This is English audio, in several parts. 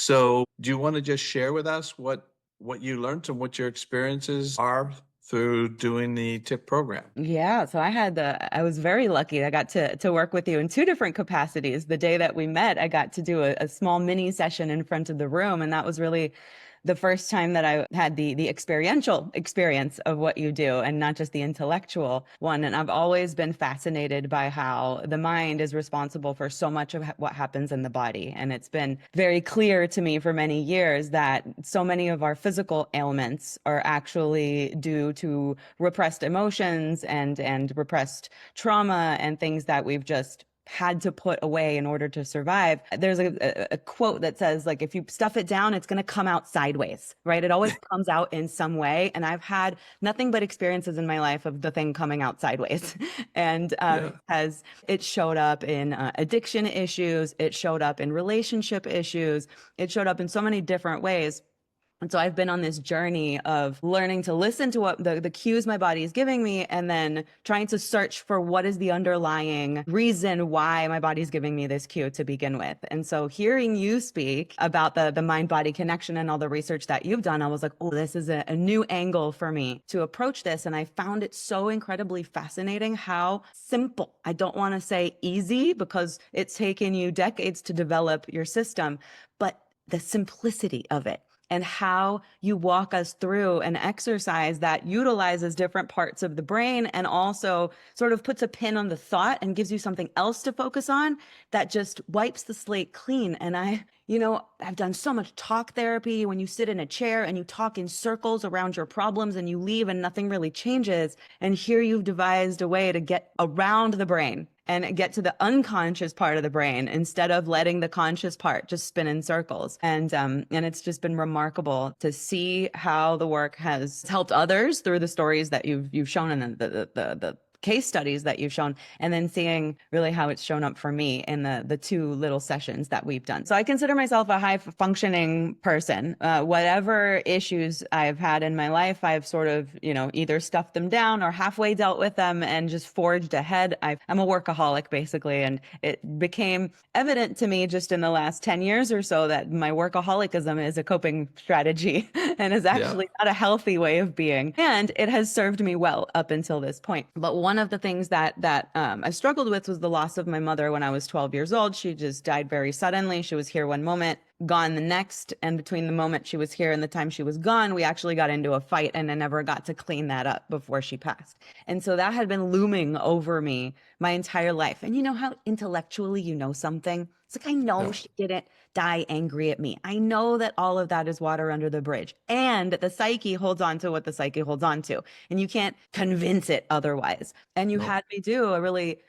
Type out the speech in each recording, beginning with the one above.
So do you want to just share with us what you learned and what your experiences are through doing the TIP program? Yeah, so I was very lucky. I got to work with you in two different capacities. The day that we met, I got to do a small mini session in front of the room, and that was really the first time that I had the experiential experience of what you do and not just the intellectual one. And I've always been fascinated by how the mind is responsible for so much of what happens in the body. And it's been very clear to me for many years that so many of our physical ailments are actually due to repressed emotions and repressed trauma and things that we've just had to put away in order to survive. There's a quote that says, like, if you stuff it down, it's going to come out sideways, right? It always comes out in some way. And I've had nothing but experiences in my life of the thing coming out sideways. And Yeah. as it showed up in addiction issues, it showed up in relationship issues, it showed up in so many different ways. And so I've been on this journey of learning to listen to what the cues my body is giving me and then trying to search for what is the underlying reason why my body is giving me this cue to begin with. And so hearing you speak about the mind-body connection and all the research that you've done, I was like, oh, this is a new angle for me to approach this. And I found it so incredibly fascinating how simple, I don't want to say easy because it's taken you decades to develop your system, but the simplicity of it and how you walk us through an exercise that utilizes different parts of the brain and also sort of puts a pin on the thought and gives you something else to focus on that just wipes the slate clean. And I've done so much talk therapy when you sit in a chair and you talk in circles around your problems and you leave and nothing really changes. And here you've devised a way to get around the brain and get to the unconscious part of the brain instead of letting the conscious part just spin in circles. And it's just been remarkable to see how the work has helped others through the stories that you've shown and the case studies that you've shown, and then seeing really how it's shown up for me in the two little sessions that we've done. So I consider myself a high functioning person. Whatever issues I've had in my life, I've sort of, either stuffed them down or halfway dealt with them and just forged ahead. I'm a workaholic basically. And it became evident to me just in the last 10 years or so that my workaholicism is a coping strategy and is Yeah. actually not a healthy way of being. And it has served me well up until this point. But one of the things that I struggled with was the loss of my mother when I was 12 years old. She just died very suddenly. She was here one moment, gone the next. And between the moment she was here and the time she was gone, we actually got into a fight and I never got to clean that up before she passed. And so that had been looming over me my entire life. And you know how intellectually you know something? It's like, I know Yeah. she didn't die angry at me. I know that all of that is water under the bridge. And the psyche holds on to what the psyche holds on to. And you can't convince it otherwise. And you No. had me do a really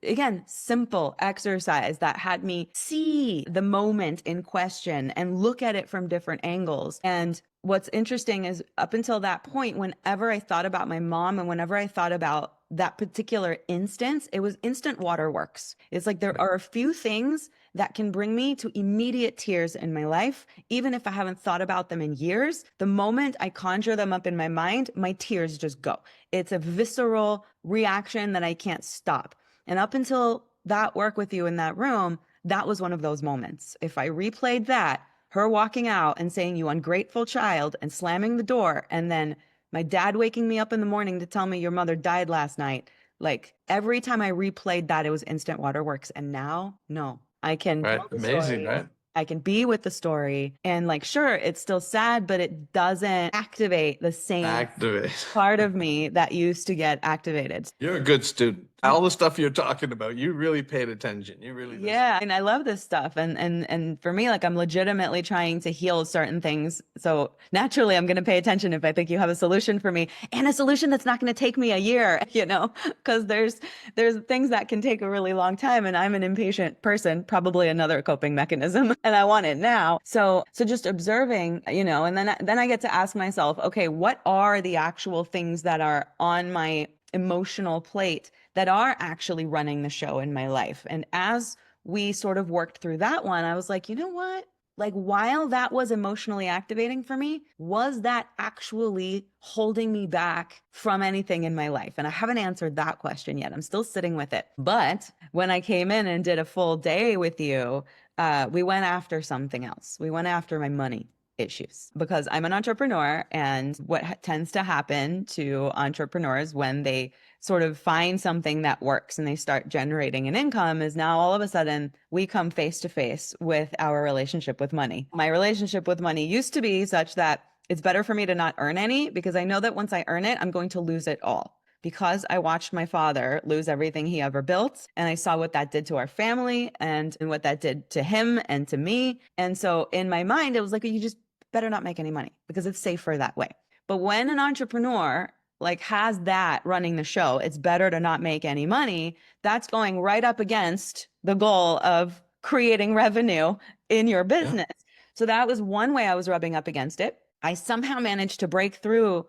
again, simple exercise that had me see the moment in question and look at it from different angles. And what's interesting is up until that point, whenever I thought about my mom and whenever I thought about that particular instance, it was instant waterworks. It's like there Right. are a few things that can bring me to immediate tears in my life, even if I haven't thought about them in years. The moment I conjure them up in my mind, my tears just go. It's a visceral reaction that I can't stop. And up until that work with you in that room, that was one of those moments. If I replayed that, her walking out and saying, "You ungrateful child," and slamming the door, and then my dad waking me up in the morning to tell me your mother died last night. Like every time I replayed that, it was instant waterworks. And now, no, I can Right. tell the Amazing, story. right? I can be with the story. And like, sure, it's still sad, but it doesn't activate the same Activate. part of me that used to get activated. You're a good student. All the stuff you're talking about, you really paid attention. You really listened. Yeah, and I love this stuff. And for me, like I'm legitimately trying to heal certain things. So naturally I'm going to pay attention if I think you have a solution for me and a solution that's not going to take me a year, because there's things that can take a really long time and I'm an impatient person, probably another coping mechanism, and I want it now. So just observing, and then I get to ask myself, okay, what are the actual things that are on my emotional plate that are actually running the show in my life? And as we sort of worked through that one, I was like, you know what? Like, while that was emotionally activating for me, was that actually holding me back from anything in my life? And I haven't answered that question yet. I'm still sitting with it. But when I came in and did a full day with you, we went after something else. We went after my money issues because I'm an entrepreneur. And what tends to happen to entrepreneurs when they sort of find something that works and they start generating an income is now all of a sudden we come face to face with our relationship with money. My relationship with money used to be such that it's better for me to not earn any because I know that once I earn it, I'm going to lose it all. Because I watched my father lose everything he ever built, and I saw what that did to our family and what that did to him and to me. And so in my mind, it was like, you just better not make any money because it's safer that way. But when an entrepreneur like has that running the show, it's better to not make any money. That's going right up against the goal of creating revenue in your business. Yeah. So that was one way I was rubbing up against it. I somehow managed to break through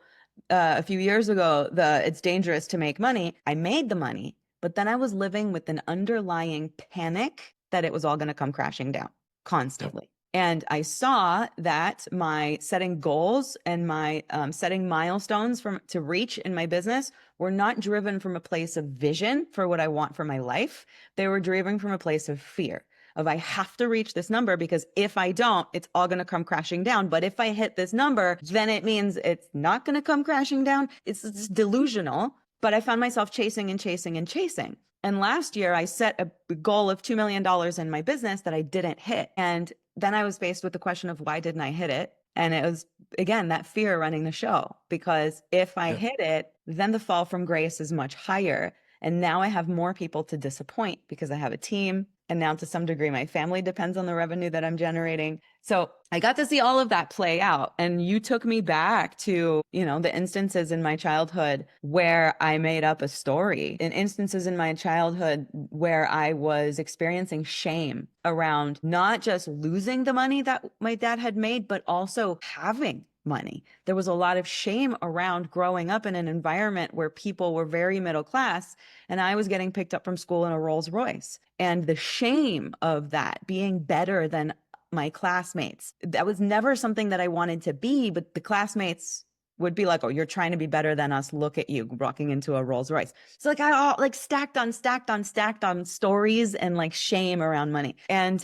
a few years ago, it's dangerous to make money. I made the money, but then I was living with an underlying panic that it was all going to come crashing down constantly. Yep. And I saw that my setting goals and my setting milestones to reach in my business were not driven from a place of vision for what I want for my life. They were driven from a place of fear. Of I have to reach this number because if I don't, it's all going to come crashing down. But if I hit this number, then it means it's not going to come crashing down. It's delusional. But I found myself chasing and chasing and chasing. And last year I set a goal of $2 million in my business that I didn't hit. And then I was faced with the question of why didn't I hit it? And it was, again, that fear running the show, because if I hit it, then the fall from grace is much higher. And now I have more people to disappoint because I have a team. And now to some degree, my family depends on the revenue that I'm generating. So I got to see all of that play out. And you took me back to, the instances in my childhood where I made up a story, and instances in my childhood where I was experiencing shame around not just losing the money that my dad had made, but also having money. There was a lot of shame around growing up in an environment where people were very middle class and I was getting picked up from school in a Rolls Royce. And the shame of that being better than my classmates, that was never something that I wanted to be, but the classmates would be like, oh, you're trying to be better than us. Look at you walking into a Rolls Royce. So like I all stacked on stories and like shame around money. And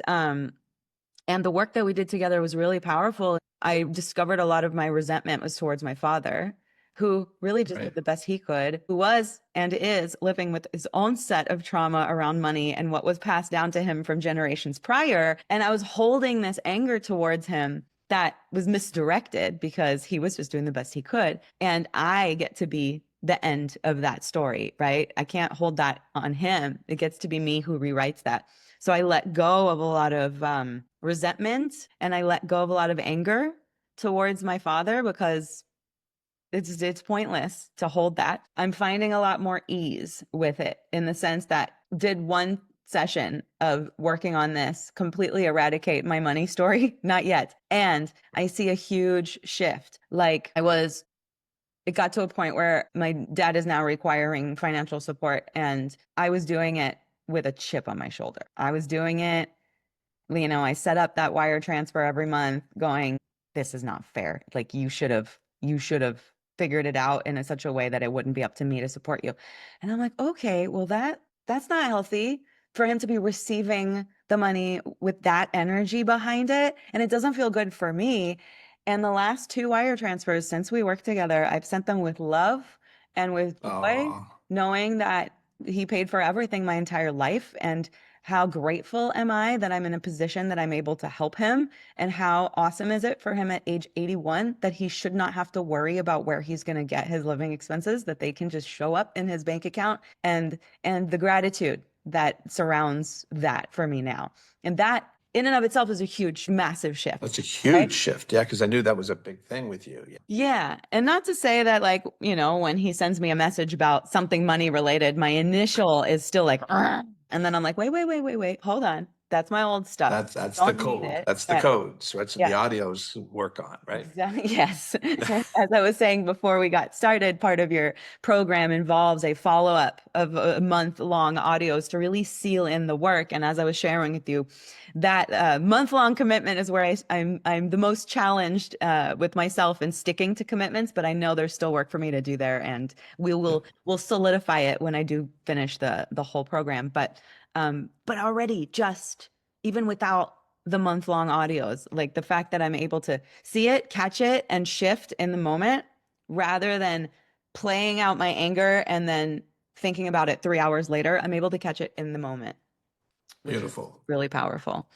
the work that we did together was really powerful. I discovered a lot of my resentment was towards my father, who really just did the best he could, who was and is living with his own set of trauma around money and what was passed down to him from generations prior. And I was holding this anger towards him that was misdirected because he was just doing the best he could. And I get to be the end of that story, right? I can't hold that on him. It gets to be me who rewrites that. So I let go of a lot of resentment, and I let go of a lot of anger towards my father because it's pointless to hold that. I'm finding a lot more ease with it, in the sense that did one session of working on this completely eradicate my money story? Not yet. And I see a huge shift. It got to a point where my dad is now requiring financial support, and I was doing it with a chip on my shoulder. I was doing it, I set up that wire transfer every month going, this is not fair. Like you should have figured it out in such a way that it wouldn't be up to me to support you. And I'm like, okay, well that's not healthy for him to be receiving the money with that energy behind it. And it doesn't feel good for me. And the last 2 wire transfers since we worked together, I've sent them with love and with joy, knowing that he paid for everything my entire life. And how grateful am I that I'm in a position that I'm able to help him? And how awesome is it for him at age 81 that he should not have to worry about where he's going to get his living expenses, that they can just show up in his bank account, and the gratitude that surrounds that for me now. And that in and of itself is a huge, massive shift. That's a huge shift. Yeah, because I knew that was a big thing with you. Yeah. And not to say that, like, when he sends me a message about something money related, my initial is still like, "Argh." And then I'm like, wait, hold on. That's my old stuff. That's the code. That's the codes. That's what the audios work on, right? Exactly. Yes. As I was saying before we got started, part of your program involves a follow-up of a month-long audios to really seal in the work. And as I was sharing with you, that month-long commitment is where I'm the most challenged with myself in sticking to commitments, but I know there's still work for me to do there, and we'll solidify it when I do finish the whole program. But already just even without the month-long audios. Like the fact that I'm able to see it, catch it, and shift in the moment rather than playing out my anger and then thinking about it 3 hours later. I'm able to catch it in the moment, which is Beautiful. really powerful.